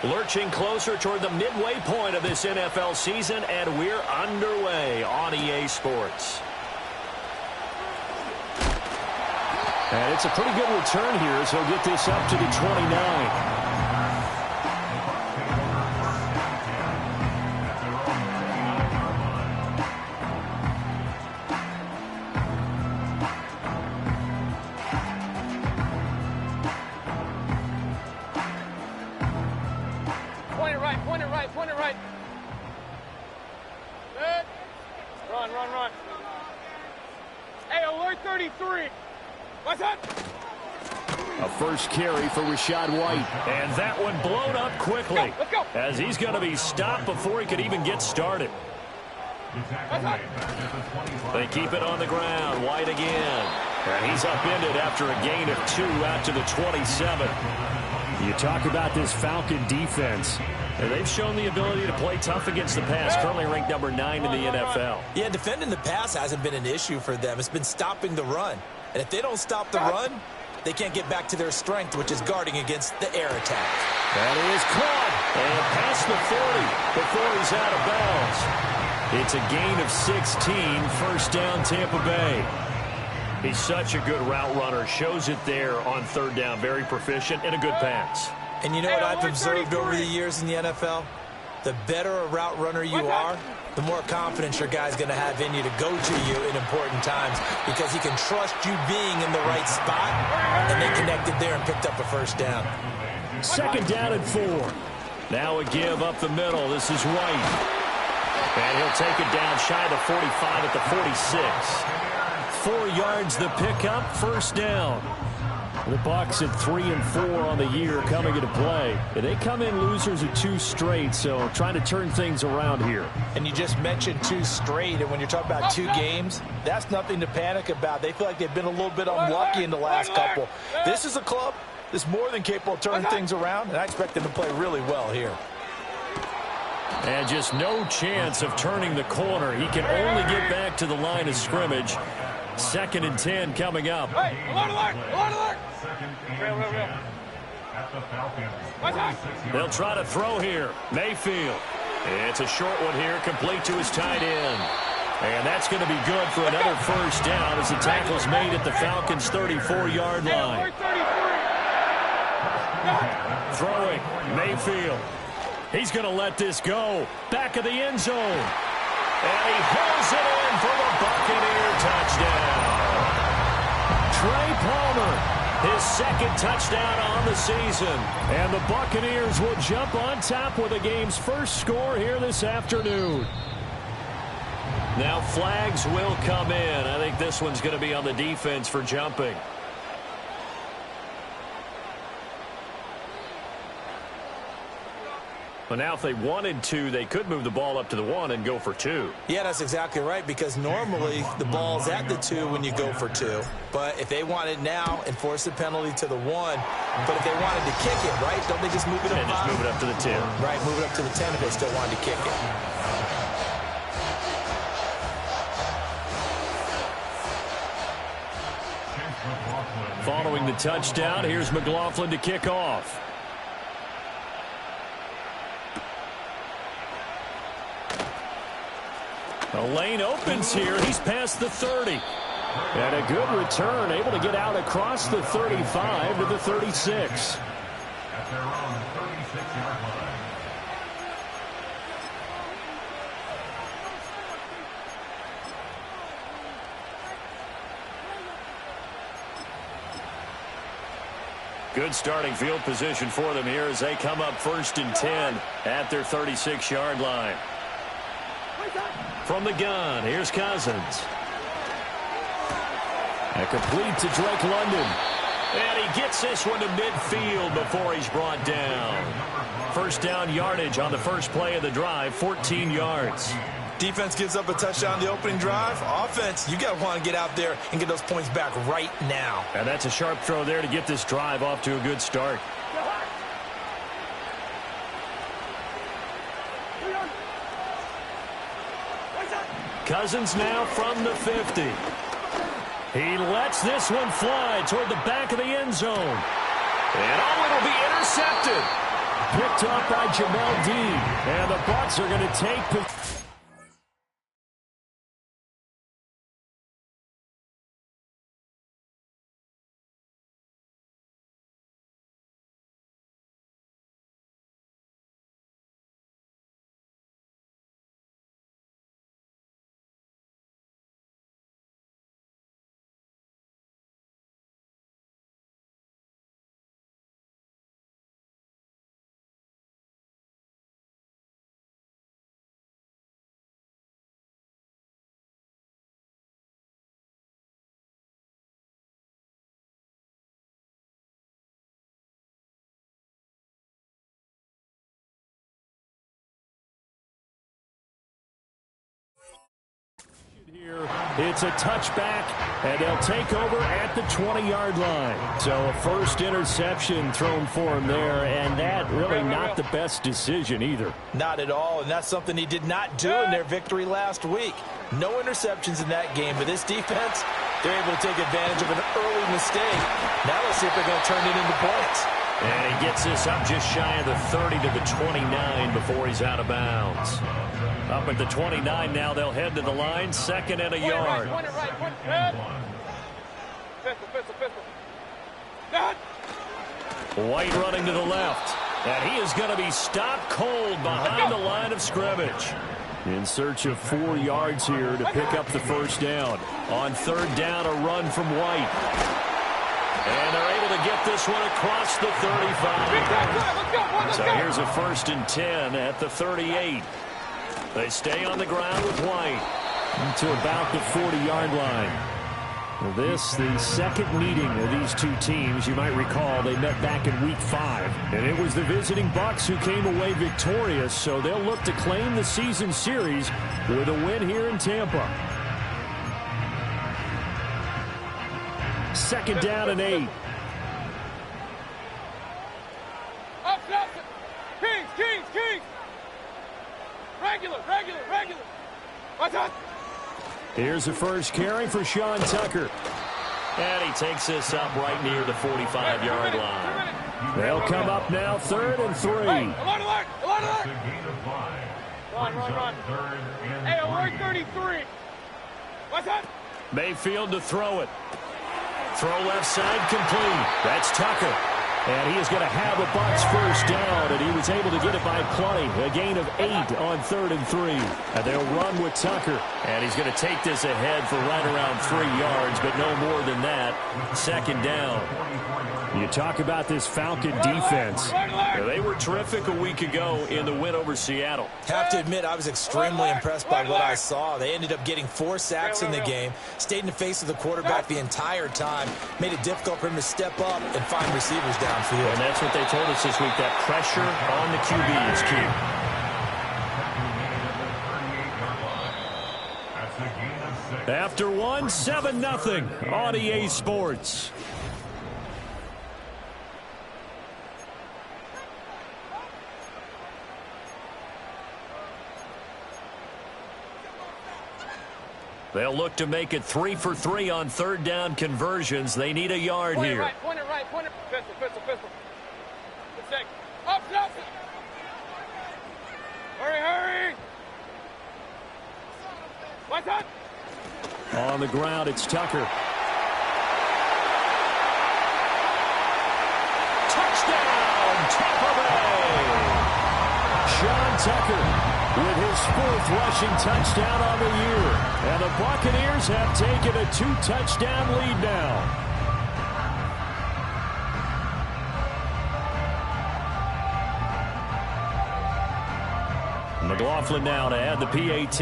Lurching closer toward the midway point of this NFL season, and we're underway on EA Sports. And it's a pretty good return here, so he'll get this up to the 29. Point it right. Good. Run. Hey, alert 33. What's that? A first carry for Rachaad White. And that one blown up quickly. Let's go. As he's going to be stopped before he could even get started. They keep it on the ground. White again. And he's upended after a gain of 2 out to the 27. You talk about this Falcon defense. And they've shown the ability to play tough against the pass, currently ranked number 9 in the NFL. Yeah, defending the pass hasn't been an issue for them. It's been stopping the run. And if they don't stop the run, they can't get back to their strength, which is guarding against the air attack. That is caught. And past the 40 before he's out of bounds. It's a gain of 16, first down Tampa Bay. He's such a good route runner. Shows it there on third down. Very proficient and a good pass. And you know what I've observed over the years in the NFL? The better a route runner you are, the more confidence your guy's going to have in you to go to you in important times because he can trust you being in the right spot, and they connected there and picked up a first down. Second down and 4. Now a give up the middle. This is White. And he'll take it down shy of the 45 at the 46. 4 yards the pickup, first down. The Bucs at 3-4 on the year coming into play. They come in losers of 2 straight, so trying to turn things around here. And you just mentioned 2 straight, and when you're talking about 2 games, that's nothing to panic about. They feel like they've been a little bit unlucky in the last couple. This is a club that's more than capable of turning things around, and I expect them to play really well here. And just no chance of turning the corner. He can only get back to the line of scrimmage. 2nd and 10 coming up. Hey, alert. Real. They'll try to throw here. Mayfield. It's a short one here, complete to his tight end. And that's going to be good for another first down as the tackle's made at the Falcons' 34-yard line. Throwing, Mayfield. He's going to let this go. Back of the end zone. And he hauls it in for the Buccaneer touchdown. Trey Palmer, his 2nd touchdown on the season. And the Buccaneers will jump on top with the game's first score here this afternoon. Now flags will come in. I think this one's going to be on the defense for jumping. But now if they wanted to, they could move the ball up to the 1 and go for 2. Yeah, that's exactly right, because normally the ball's at the 2 when you go for 2. But if they want it now, enforce the penalty to the 1. But if they wanted to kick it, right, don't they just move it up? And just move it up to the 10. Right, move it up to the 10 if they still wanted to kick it. Following the touchdown, here's McLaughlin to kick off. The lane opens here. He's past the 30. And a good return, able to get out across the 35 to the 36. At their own 36-yard line. Good starting field position for them here as they come up 1st and 10 at their 36-yard line. From the gun, here's Cousins. And complete to Drake London. And he gets this one to midfield before he's brought down. First down yardage on the first play of the drive, 14 yards. Defense gives up a touchdown the opening drive. Offense, you got to want to get out there and get those points back right now. And that's a sharp throw there to get this drive off to a good start. Cousins now from the 50. He lets this one fly toward the back of the end zone. And it'll be intercepted. picked up by Jamel Dean. And the Bucs are going to take possession. Here, it's a touchback, and they'll take over at the 20-yard line. So a first interception thrown for him there, and that really not the best decision either. Not at all, and that's something he did not do in their victory last week. No interceptions in that game, but this defense, they're able to take advantage of an early mistake. Now let's see if they're going to turn it into points. And he gets this up just shy of the 30 to the 29 before he's out of bounds. Up at the 29 now, they'll head to the line, second and a yard. White running to the left. And he is going to be stopped cold behind the line of scrimmage. In search of 4 yards here to pick up the first down. On third down, a run from White. And they're able to get this one across the 35. So here's a 1st and 10 at the 38. They stay on the ground with White to about the 40-yard line. Well, this, the second meeting of these two teams. You might recall they met back in Week 5. And it was the visiting Bucs who came away victorious, so they'll look to claim the season series with a win here in Tampa. Second down and 8. Kings! Regular. What's up? Here's the first carry for Sean Tucker. And he takes this up right near the 45-yard line. They'll come up now, 3rd and 3. Alert! Run. Hey, alert 33. What's up? Mayfield to throw it. Throw left side complete. That's Tucker. And he is going to have a Bucs first down, and he was able to get it by plenty. A gain of 8 on 3rd and 3. And they'll run with Tucker. And he's going to take this ahead for right around 3 yards, but no more than that. Second down. You talk about this Falcon defense. They were terrific a week ago in the win over Seattle. Have to admit, I was extremely impressed by what I saw. They ended up getting 4 sacks in the game, stayed in the face of the quarterback the entire time, made it difficult for him to step up and find receivers downfield. And that's what they told us this week, that pressure on the QB is key. After one, 7-0 on EA Sports. They'll look to make it 3 for 3 on 3rd down conversions. They need a yard here. Point it right. Pistol. Good sec. Up. Hurry. What's up? On the ground, it's Tucker. Touchdown, Tampa Bay! Sean Tucker with his 4th rushing touchdown on the year. And the Buccaneers have taken a 2-touchdown lead now. McLaughlin now to add the PAT.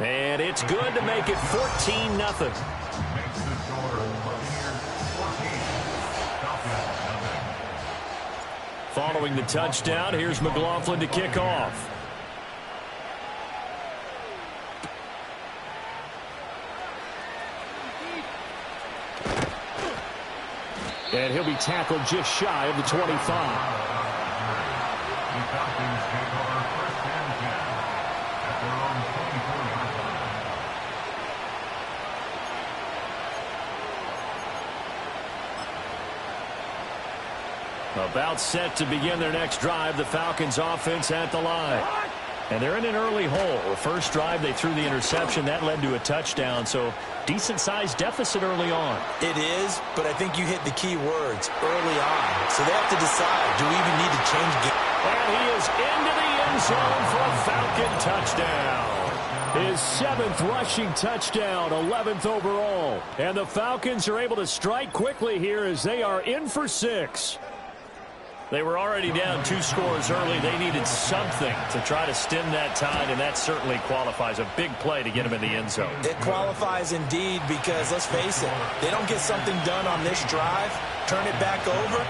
And it's good to make it 14-0. Following the touchdown, here's McLaughlin to kick off. And he'll be tackled just shy of the 25. About set to begin their next drive. The Falcons offense at the line. And they're in an early hole. The first drive, they threw the interception. That led to a touchdown. So decent-sized deficit early on. It is, but I think you hit the key words early on. So they have to decide, do we even need to change game? And he is into the end zone for a Falcon touchdown. His 7th rushing touchdown, 11th overall. And the Falcons are able to strike quickly here as they are in for 6. They were already down 2 scores early. They needed something to try to stem that tide, and that certainly qualifies. A big play to get them in the end zone. It qualifies indeed because, let's face it, they don't get something done on this drive, turn it back over,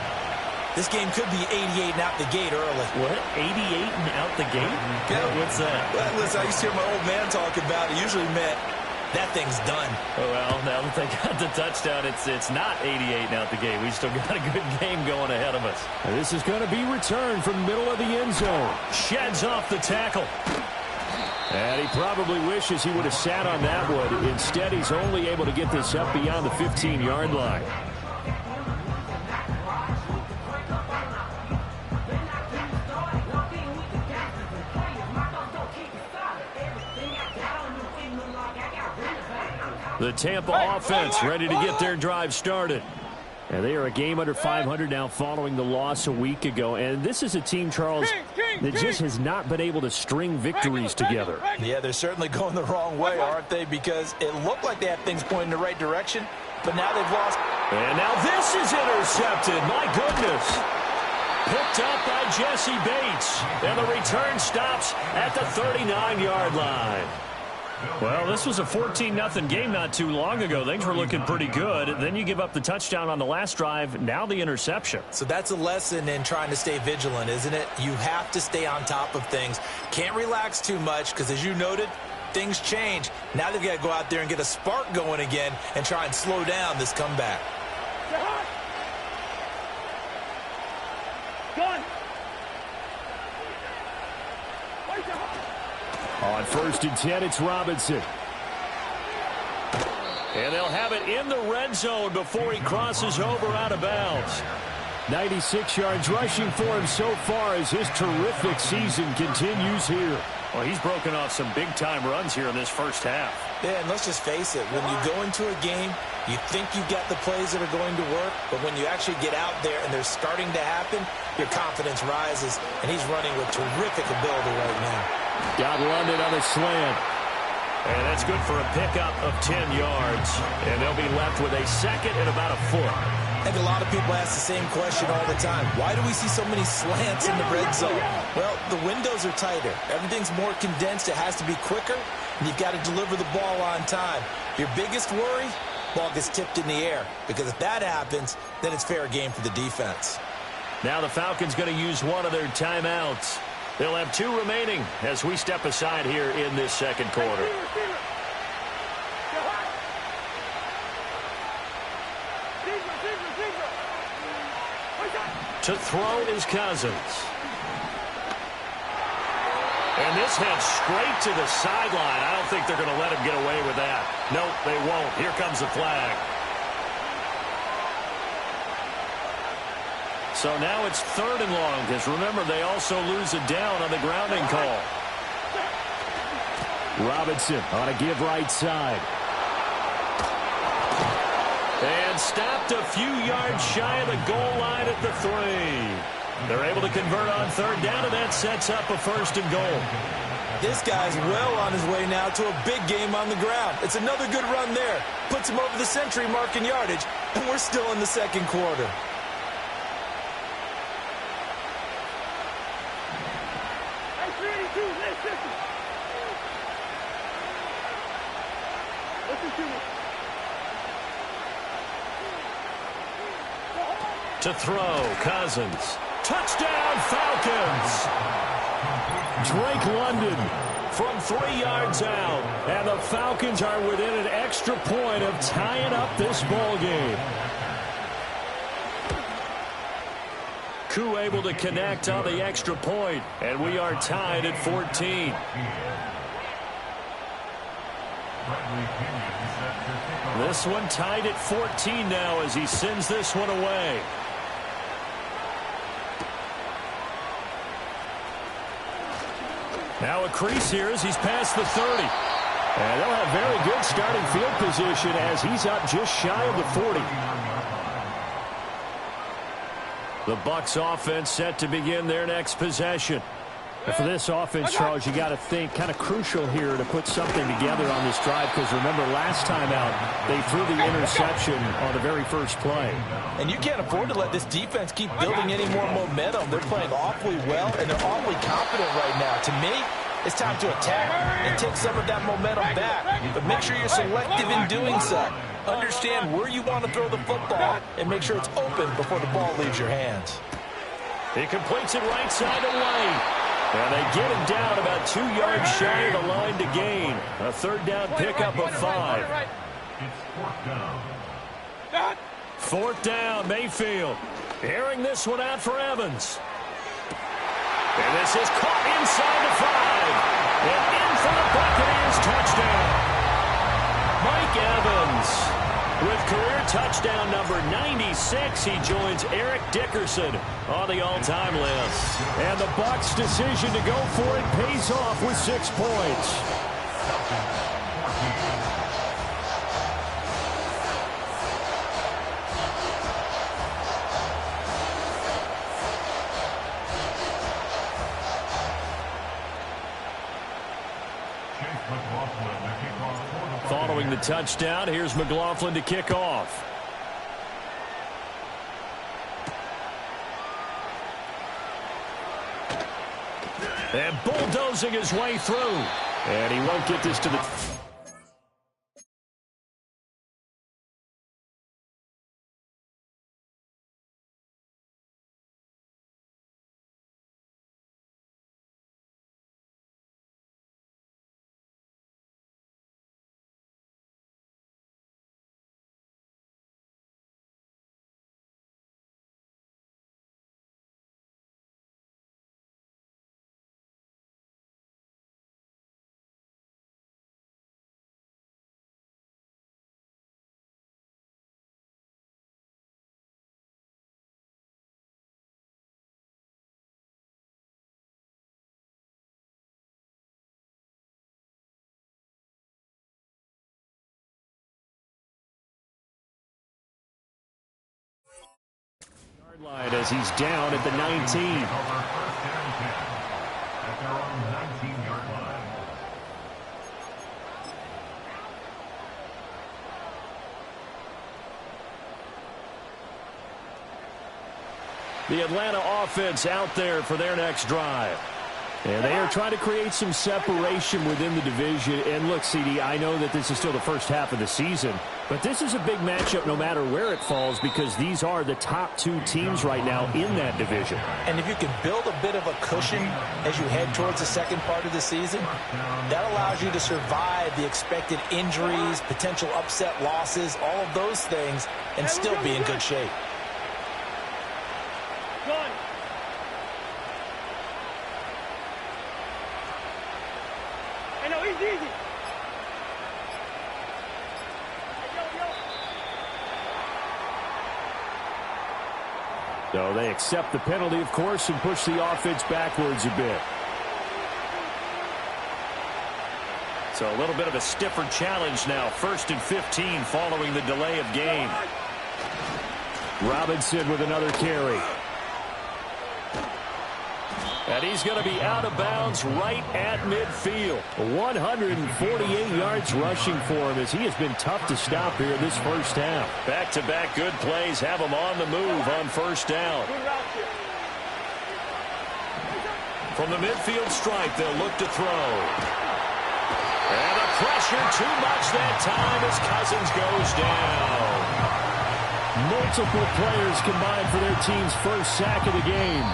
this game could be 88 and out the gate early. What? 88 and out the gate? Yeah. What's that? Well, listen, I used to hear my old man talk about it. Usually meant that thing's done. Oh, well, now that they got the touchdown, it's not 88 and out the gate. We still got a good game going ahead of us. And this is going to be returned from the middle of the end zone. Sheds off the tackle. And he probably wishes he would have sat on that one. Instead, he's only able to get this up beyond the 15-yard line. The Tampa offense ready to get their drive started. And they are a game under 500 now following the loss a week ago. And this is a team, Charles, that just has not been able to string victories together. Yeah, they're certainly going the wrong way, aren't they? Because it looked like they had things pointing in the right direction, but now they've lost. And now this is intercepted. My goodness. Picked up by Jesse Bates. And the return stops at the 39-yard line. Well, this was a 14-0 game not too long ago. Things were looking pretty good. Then you give up the touchdown on the last drive. Now the interception. So that's a lesson in trying to stay vigilant, isn't it? You have to stay on top of things. Can't relax too much because, as you noted, things change. Now they've got to go out there and get a spark going again and try and slow down this comeback. On 1st and 10, it's Robinson. And they'll have it in the red zone before he crosses over out of bounds. 96 yards rushing for him so far as his terrific season continues here. Well, he's broken off some big-time runs here in this first half. Yeah, and let's just face it. When you go into a game, you think you've got the plays that are going to work, but when you actually get out there and they're starting to happen, your confidence rises, and he's running with terrific ability right now. Got London on the slant. And that's good for a pickup of 10 yards. And they'll be left with a second and about a foot. I think a lot of people ask the same question all the time. Why do we see so many slants in the red zone? Well, the windows are tighter. Everything's more condensed. It has to be quicker, and you've got to deliver the ball on time. Your biggest worry, ball gets tipped in the air. Because if that happens, then it's fair game for the defense. Now the Falcons going to use one of their timeouts. They'll have 2 remaining as we step aside here in this second quarter. To throw is Cousins. And this heads straight to the sideline. I don't think they're going to let him get away with that. Nope, they won't. Here comes the flag. So now it's 3rd and long, because remember, they also lose a down on the grounding call. Robinson on a give right side. And stopped a few yards shy of the goal line at the 3. They're able to convert on 3rd down, and that sets up a 1st and goal. This guy's well on his way now to a big game on the ground. It's another good run there. Puts him over the century mark in yardage, and we're still in the second quarter. To throw, Cousins. Touchdown, Falcons! Drake London from 3 yards out. And the Falcons are within an extra point of tying up this ball game. Koo able to connect on the extra point. And we are tied at 14. This one tied at 14 now as he sends this one away. Now a crease here as he's past the 30. And they'll have very good starting field position as he's up just shy of the 40. The Bucs offense set to begin their next possession. For this offense, Charles, you got to think kind of crucial here to put something together on this drive because remember last time out they threw the interception on the very first play. And you can't afford to let this defense keep building any more momentum. They're playing awfully well and they're awfully confident right now. To me, it's time to attack and take some of that momentum back. But make sure you're selective in doing so. Understand where you want to throw the football and make sure it's open before the ball leaves your hands. He completes it right side of the lane. And they get him down about 2 yards shy of the line to gain. A third down pickup of 5. It's fourth down. Fourth down, Mayfield. Airing this one out for Evans. And this is caught inside the 5. And in for the Buccaneers touchdown. Mike Evans. With career touchdown number 96, he joins Eric Dickerson on the all-time list. And the Bucs' decision to go for it pays off with 6 points. Following the touchdown, here's McLaughlin to kick off. And bulldozing his way through. And he won't get this to the... line as he's down at the 19. At their own 19-yard line. The Atlanta offense out there for their next drive. And they are trying to create some separation within the division. And look, CD, I know that this is still the first half of the season, but this is a big matchup no matter where it falls because these are the top 2 teams right now in that division. And if you can build a bit of a cushion as you head towards the second part of the season, that allows you to survive the expected injuries, potential upset losses, all of those things, and still be in good shape. So they accept the penalty, of course, and push the offense backwards a bit. So a little bit of a stiffer challenge now. 1st and 15 following the delay of game. Robinson with another carry. And he's going to be out of bounds right at midfield. 148 yards rushing for him as he has been tough to stop here this first half. Back-to-back good plays have him on the move on first down. From the midfield stripe, they'll look to throw. And the pressure too much that time as Cousins goes down. Multiple players combined for their team's first sack of the game.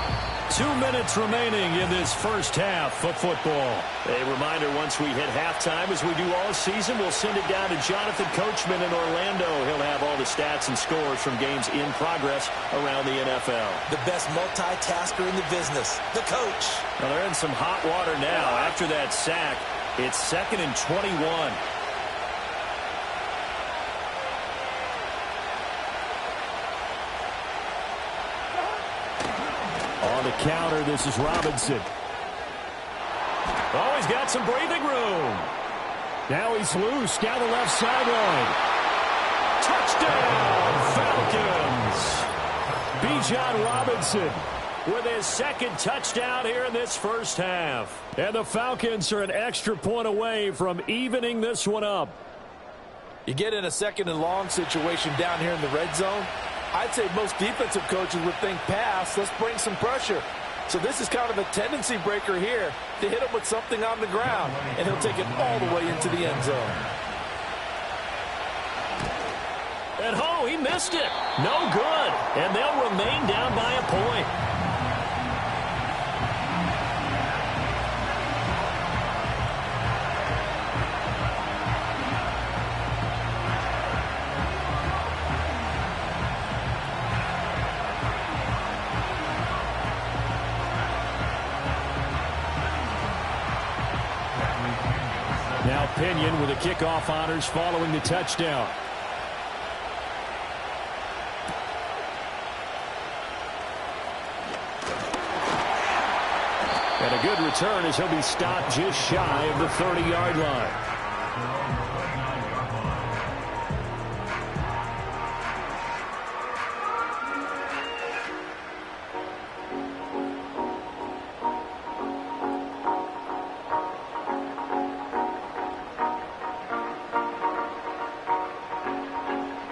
2 minutes remaining in this first half of football. A reminder, once we hit halftime, as we do all season, we'll send it down to Jonathan Coachman in Orlando. He'll have all the stats and scores from games in progress around the NFL. The best multitasker in the business, the coach. Well, they're in some hot water now. After that sack, it's 2nd and 21. On the counter, this is Robinson. Oh, he's got some breathing room. Now he's loose down the left sideline. Touchdown, Falcons. Bijan Robinson with his second touchdown here in this first half. And the Falcons are an extra point away from evening this one up. You get in a second and long situation down here in the red zone. I'd say most defensive coaches would think pass. Let's bring some pressure. So this is kind of a tendency breaker here to hit him with something on the ground, and he'll take it all the way into the end zone. And oh, he missed it. No good. And they'll remain down by a point. Now Pinion with the kickoff honors following the touchdown. And a good return as he'll be stopped just shy of the 30-yard line.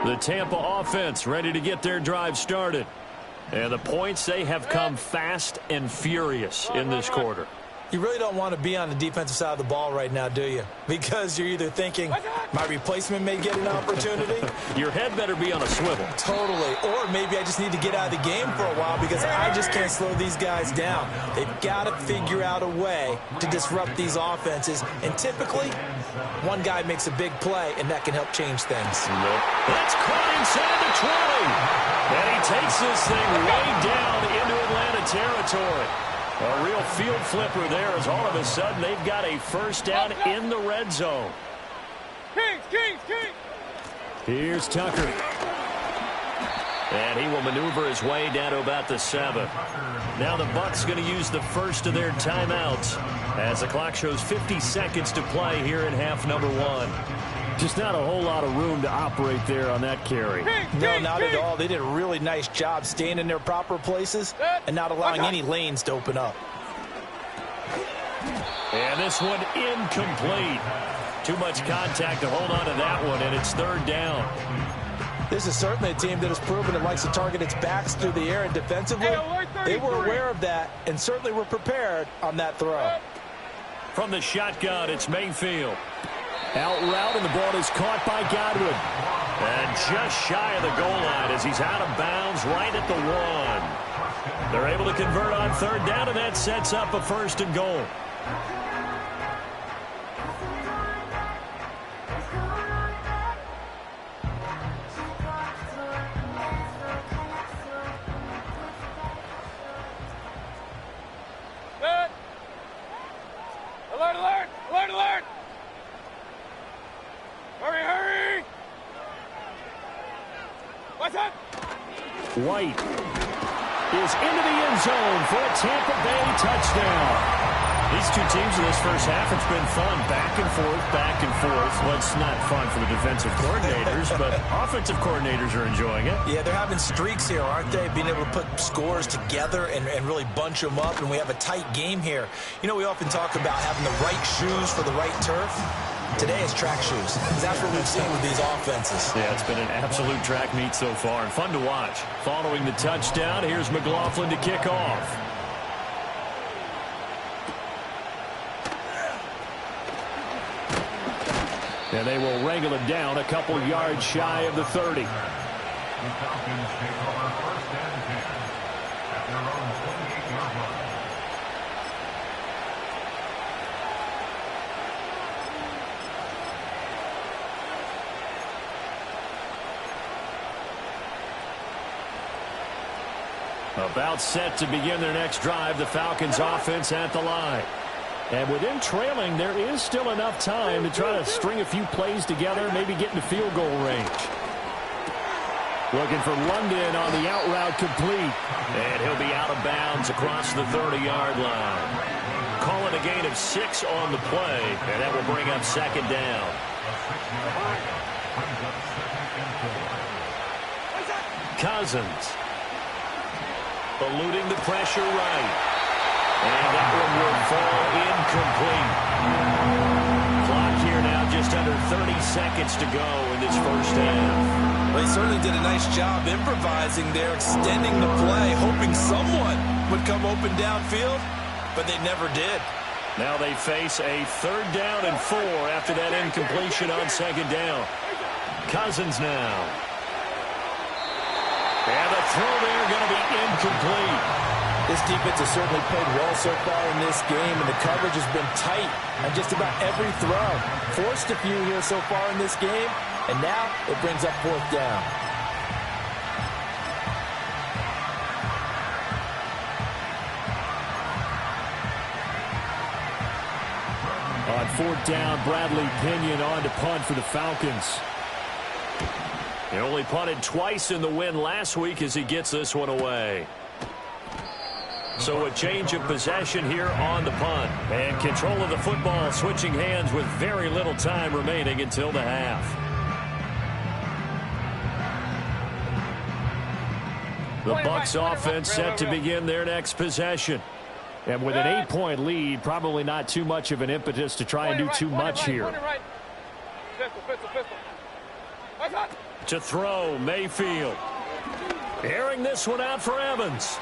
The Tampa offense ready to get their drive started. And the points, they have come fast and furious in this quarter. You really don't want to be on the defensive side of the ball right now, do you? Because you're either thinking, my replacement may get an opportunity. Your head better be on a swivel. Totally. Or maybe I just need to get out of the game for a while because I just can't slow these guys down. They've got to figure out a way to disrupt these offenses. And typically, one guy makes a big play, and that can help change things. That's caught inside the 20. And he takes this thing way down into Atlanta territory. A real field flipper there as all of a sudden they've got a first down in the red zone. Kings. Here's Tucker. And he will maneuver his way down to about the 7. Now the Bucs going to use the first of their timeouts as the clock shows 50 seconds to play here in half number 1. Just not a whole lot of room to operate there on that carry. No, not at all. They did a really nice job staying in their proper places and not allowing any lanes to open up. And this one incomplete. Too much contact to hold on to that one, and it's third down. This is certainly a team that has proven it likes to target its backs through the air, and defensively, they were aware of that and certainly were prepared on that throw. From the shotgun, it's Mayfield. Out route, and the ball is caught by Godwin. And just shy of the goal line as he's out of bounds right at the 1. They're able to convert on third down, and that sets up a first and goal. Alert! Hurry! What's up? White is into the end zone for a Tampa Bay touchdown. These two teams in this first half, it's been fun. Back and forth. Well, it's not fun for the defensive coordinators, but offensive coordinators are enjoying it. Yeah, they're having streaks here, aren't they? Being able to put scores together and really bunch them up, and we have a tight game here. You know, we often talk about having the right shoes for the right turf. Today is track shoes, because that's what we've seen with these offenses. Yeah, it's been an absolute track meet so far, and fun to watch. Following the touchdown, here's McLaughlin to kick off. And they will wrangle it down a couple yards shy of the 30. The Falcons take over first and 10 at their own 28-yard line. About set to begin their next drive, the Falcons offense at the line. And within trailing, there is still enough time to try to string a few plays together, maybe get into field goal range. Looking for London on the out route complete. And he'll be out of bounds across the 30-yard line. call it a gain of 6 on the play, and that will bring up second down. Cousins eluding the pressure right. And that one will fall incomplete. Clock here now just under 30 seconds to go in this first half. Well, he certainly did a nice job improvising there, extending the play, hoping someone would come open downfield, but they never did. Now they face a 3rd down and 4 after that incompletion on second down. Cousins now. And the throw there going to be incomplete. This defense has certainly played well so far in this game, and the coverage has been tight on just about every throw. Forced a few here so far in this game, and now it brings up 4th down. On 4th down, Bradley Pinion on to punt for the Falcons. He only punted twice in the win last week as he gets this one away. So a change of possession here on the punt. And control of the football switching hands with very little time remaining until the half. The Bucs offense set to begin their next possession. And with an 8-point lead, probably not too much of an impetus to try and do too much here. To throw, Mayfield. Airing this one out for Evans.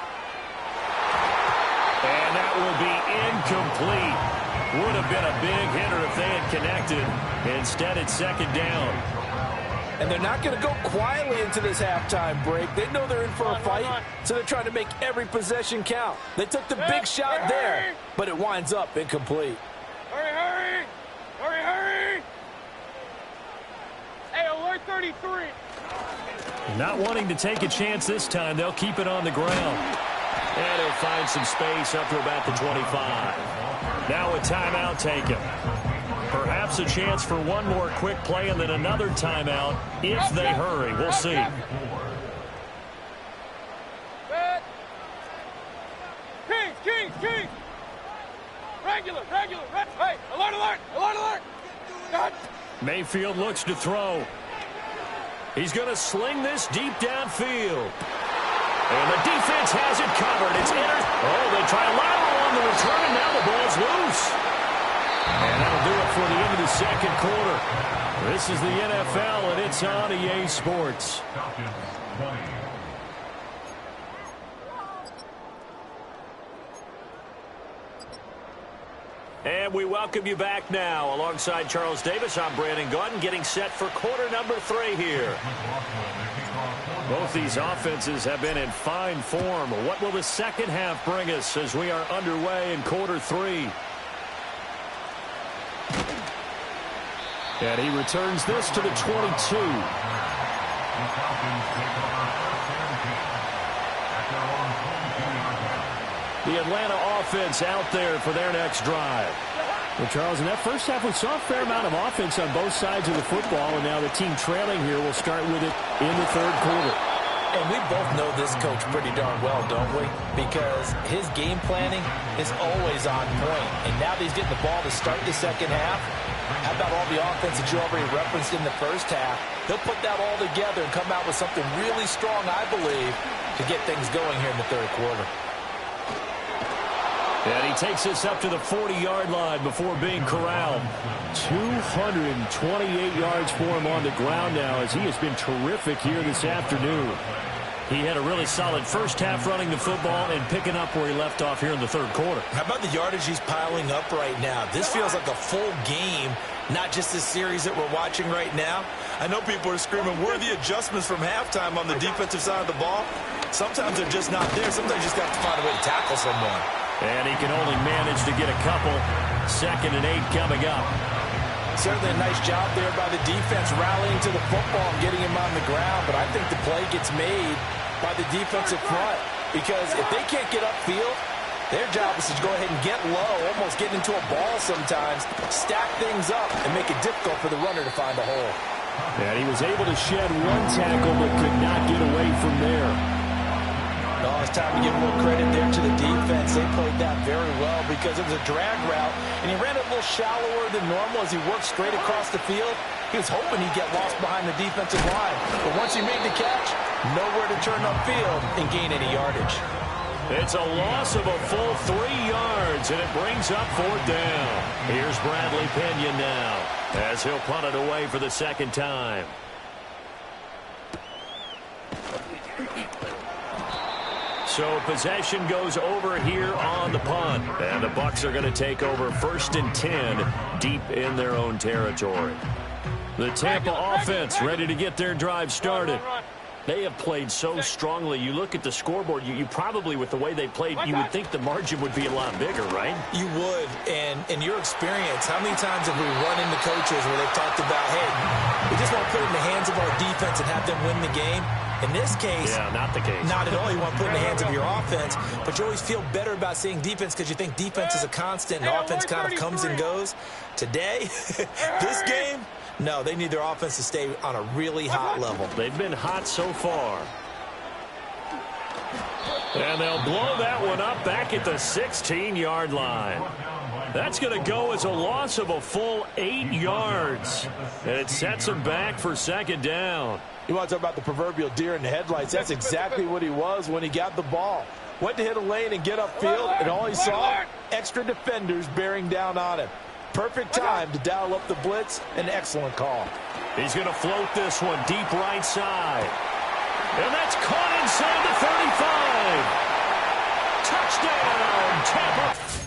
And that will be incomplete. Would have been a big hitter if they had connected. Instead, it's second down. And they're not going to go quietly into this halftime break. They know they're in for a fight, so they're trying to make every possession count. They took the big shot there, but it winds up incomplete. Hurry, hurry! Hurry, hurry! Hey, alert 33! Not wanting to take a chance this time, they'll keep it on the ground. And he'll find some space up to about the 25. Now a timeout taken. Perhaps a chance for one more quick play and then another timeout if they hurry. We'll see. Kings! Regular! Hey, alert! God. Mayfield looks to throw. He's going to sling this deep downfield. And the defense has it covered. It's entered. Oh, they try lateral on the return, and now the ball's loose. And that'll do it for the end of the second quarter. This is the NFL, and it's on EA Sports. And we welcome you back now. Alongside Charles Davis, I'm Brandon Gaudin, getting set for quarter number 3 here. Both these offenses have been in fine form. What will the second half bring us as we are underway in quarter 3? And he returns this to the 22. The Atlanta offense out there for their next drive. Well, Charles, in that first half, we saw a fair amount of offense on both sides of the football, and now the team trailing here will start with it in the third quarter. And we both know this coach pretty darn well, don't we? Because his game planning is always on point. And now that he's getting the ball to start the second half, how about all the offense that you already referenced in the first half? He'll put that all together and come out with something really strong, I believe, to get things going here in the third quarter. And he takes us up to the 40-yard line before being corralled. 228 yards for him on the ground now as he has been terrific here this afternoon. He had a really solid first half running the football and picking up where he left off here in the third quarter. How about the yardage he's piling up right now? This feels like a full game, not just a series that we're watching right now. I know people are screaming, where are the adjustments from halftime on the defensive side of the ball? Sometimes they're just not there. Sometimes you just have to find a way to tackle someone. And he can only manage to get a couple. 2nd and 8 coming up. Certainly a nice job there by the defense rallying to the football and getting him on the ground. But I think the play gets made by the defensive front. Because if they can't get upfield, their job is to go ahead and get low, almost get into a ball sometimes, stack things up, and make it difficult for the runner to find a hole. And he was able to shed one tackle but could not get away from there. Oh, it's time to give a little credit there to the defense. they played that very well because it was a drag route, and he ran it a little shallower than normal as he worked straight across the field. He was hoping he'd get lost behind the defensive line. But once he made the catch, nowhere to turn upfield and gain any yardage. It's a loss of a full 3 yards, and it brings up 4th down. Here's Bradley Pinion now as he'll punt it away for the second time. So possession goes over here on the punt. And the Bucs are going to take over 1st and 10 deep in their own territory. The Tampa offense ready to get their drive started. They have played so strongly. You look at the scoreboard, you probably, with the way they played, you would think the margin would be a lot bigger, right? You would. And in your experience, how many times have we run into coaches where they've talked about, hey, we just want to put it in the hands of our defense and have them win the game? In this case, yeah, not the case. Not at all. You want to put it in the hands of your offense, but you always feel better about seeing defense because you think defense is a constant and offense kind of comes and goes. Today, this game, no, they need their offense to stay on a really hot level. They've been hot so far. And they'll blow that one up back at the 16-yard line. That's going to go as a loss of a full 8 yards. And it sets them back for 2nd down. You want to talk about the proverbial deer in the headlights. That's exactly what he was when he got the ball. Went to hit a lane and get upfield, and all he saw, extra defenders bearing down on him. Perfect time to dial up the blitz. An excellent call. He's going to float this one deep right side. And that's caught inside the 35. Touchdown, Tampa.